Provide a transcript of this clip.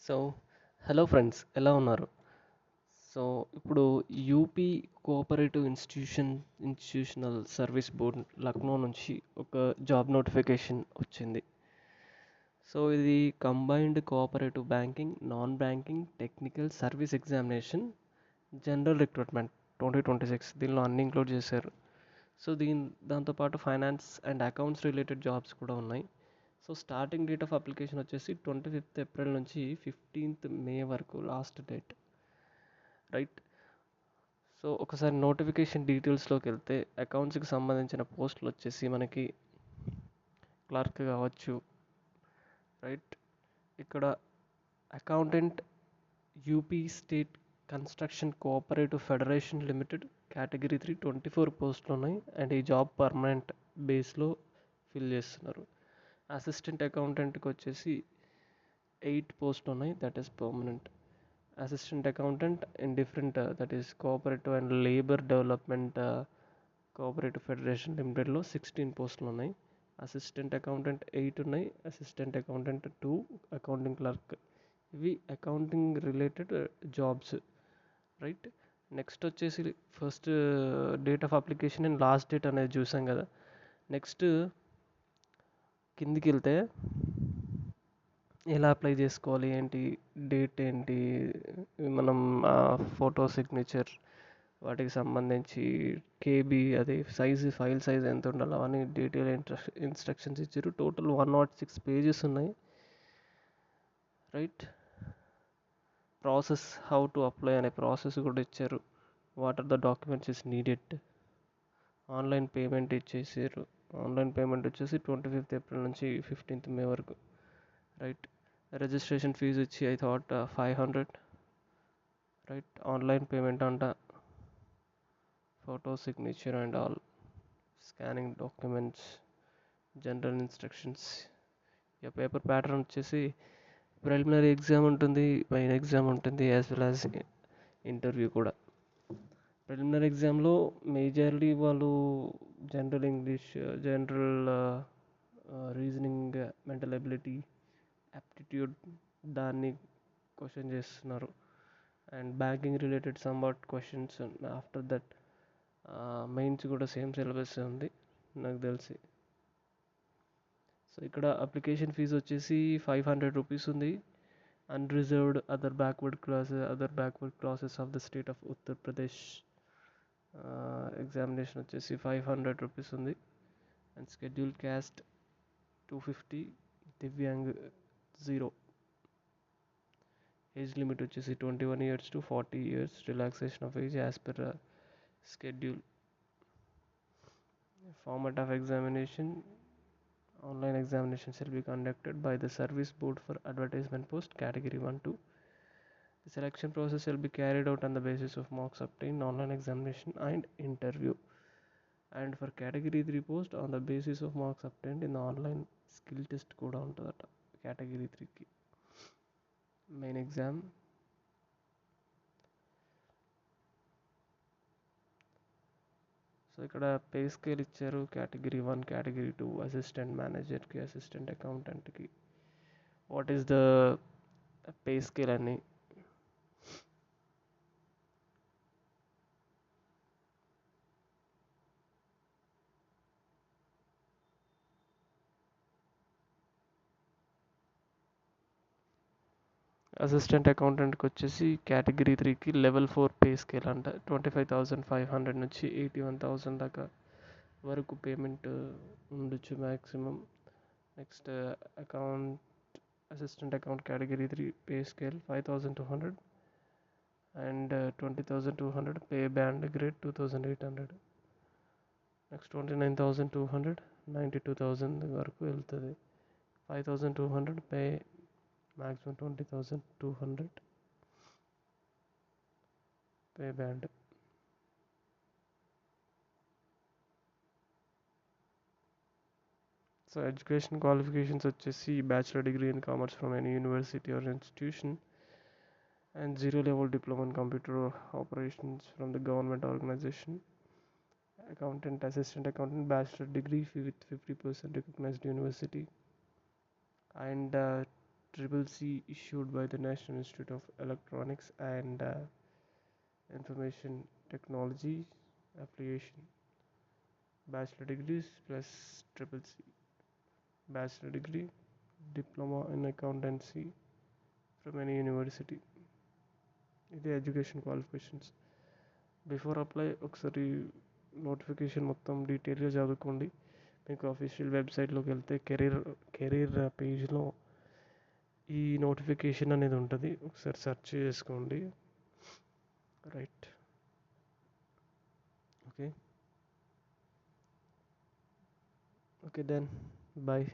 So, hello friends ఎలా ఉన్నారు? So, ఇప్పుడు UP cooperative institutional service board Lucknow నుంచి ఒక జాబ్ నోటిఫికేషన్ వచ్చింది. సో, ఇది combined cooperative banking, non banking, technical service examination, general recruitment 2026 దీనిలో అన్ని ఇంక్లూడ్ చేశారు. సో, దాంతోపాటు finance and accounts related jobs కూడా ఉన్నాయి. So starting date of application వచ్చేసి 25th ఏప్రిల్ నుంచి 15th మే వరకు లాస్ట్ డేట్, రైట్? సో ఒకసారి నోటిఫికేషన్ డీటెయిల్స్లోకి వెళ్తే అకౌంట్స్కి సంబంధించిన పోస్టులు వచ్చేసి మనకి క్లర్క్ కావచ్చు, రైట్? ఇక్కడ accountant, UP state construction cooperative federation limited category 3 24 పోస్టులు ఉన్నాయి అండ్ ఈ జాబ్ పర్మనెంట్ బేస్లో ఫిల్ చేస్తున్నారు. అసిస్టెంట్ అకౌంటెంట్కి వచ్చేసి 8 పోస్టులు ఉన్నాయి, that is permanent. Assistant accountant in different that is cooperative and labour development cooperative federation లిమిటెడ్లో 16 పోస్టులు ఉన్నాయి. అసిస్టెంట్ అకౌంటెంట్ 8 ఉన్నాయి, అసిస్టెంట్ అకౌంటెంట్ 2, అకౌంటింగ్ క్లర్క్. ఇవి accounting related jobs, right? Next వచ్చేసి first date of application and last date అనేది చూసాం కదా. Next కిందికి వెళ్తే ఎలా అప్లై చేసుకోవాలి ఏంటి, డేట్ ఏంటి, మనం ఫోటో సిగ్నేచర్ వాటికి సంబంధించి కేబీ అది సైజు, ఫైల్ సైజ్ ఎంత ఉండాలి అవన్నీ డీటెయిల్ ఇన్స్ట్రక్షన్స్ ఇచ్చారు. టోటల్ 106 పేజెస్ ఉన్నాయి, right? Process how to apply అనే ప్రాసెస్ కూడా ఇచ్చారు. What are the documents is needed. Online payment ఇచ్చేసారు. ఆన్లైన్ పేమెంట్ వచ్చేసి 25th ఏప్రిల్ నుంచి 15th మే వరకు, రైట్? రిజిస్ట్రేషన్ ఫీజు వచ్చి I thought 500, right? Online payment అంట, photo signature and all, scanning documents, general instructions. ఇక paper pattern వచ్చేసి preliminary exam ఉంటుంది, main exam ఉంటుంది, యాజ్ వెల్ యాజ్ ఇంటర్వ్యూ కూడా. ప్రిలిమినరీ ఎగ్జామ్లో మేజర్లీ వాళ్ళు general English, general reasoning, mental ability, aptitude దాన్ని question చేస్తున్నారు. And banking related somewhat questions. After that mains కూడా సేమ్ సిలబస్ ఉంది నాకు తెలిసి. సో ఇక్కడ అప్లికేషన్ ఫీజు వచ్చేసి 500 రూపీస్ ఉంది. Unreserved other backward classes of the state of Uttar Pradesh examination వచ్చేసి 500 రూపీస్ ఉంది. And schedule caste 250, divyang 0. Age limit వచ్చేసి 21 years to 40 years, relaxation of age as per schedule. Format of examination: online examination shall be conducted by the service board for advertisement post category 1-2. The selection process shall be carried out on the basis of marks obtained, online examination and interview. And for category 3 post on the basis of marks obtained in the online skill test కూడా ఉంటుందట category 3కి. Main exam. So ఇక్కడ pay scale ఇచ్చారు. Category 1, category 2 assistant మేనేజర్కి, అసిస్టెంట్ అకౌంటెంట్కి what is the pay scale అని. Assistant అకౌంటెంట్కి వచ్చేసి కేటగిరీ 3కి లెవెల్ 4 పే స్కేల్ అంట. 25,500 నుంచి 81,000 దాకా వరకు పేమెంట్ ఉండొచ్చు maximum. Next assistant account category 3 pay scale 5,200 and 20,200 pay band grade 2,800. Next 29,200 92,000 వరకు వెళ్తుంది. 5,200 pay maximum 20,200 pay band. So education qualifications వచ్చేసి bachelor degree in commerce from any university or institution and 0 level diploma in computer operations from the government organization. Accountant, assistant accountant, bachelor degree with 50% recognized university and Triple C issued by the National Institute of Electronics and Information Technology application. Bachelor degrees plus Triple C. Bachelor degree, diploma in accountancy from any university. ఇది education qualifications. Before apply ఒకసారి notification మొత్తం డీటెయిల్గా చదువుకోండి. మీకు official వెబ్సైట్లోకి వెళ్తే career పేజ్లో ఈ నోటిఫికేషన్ అనేది ఉంటుంది. ఒకసారి సెర్చ్ చేసుకోండి. రైట్. Okay then bye.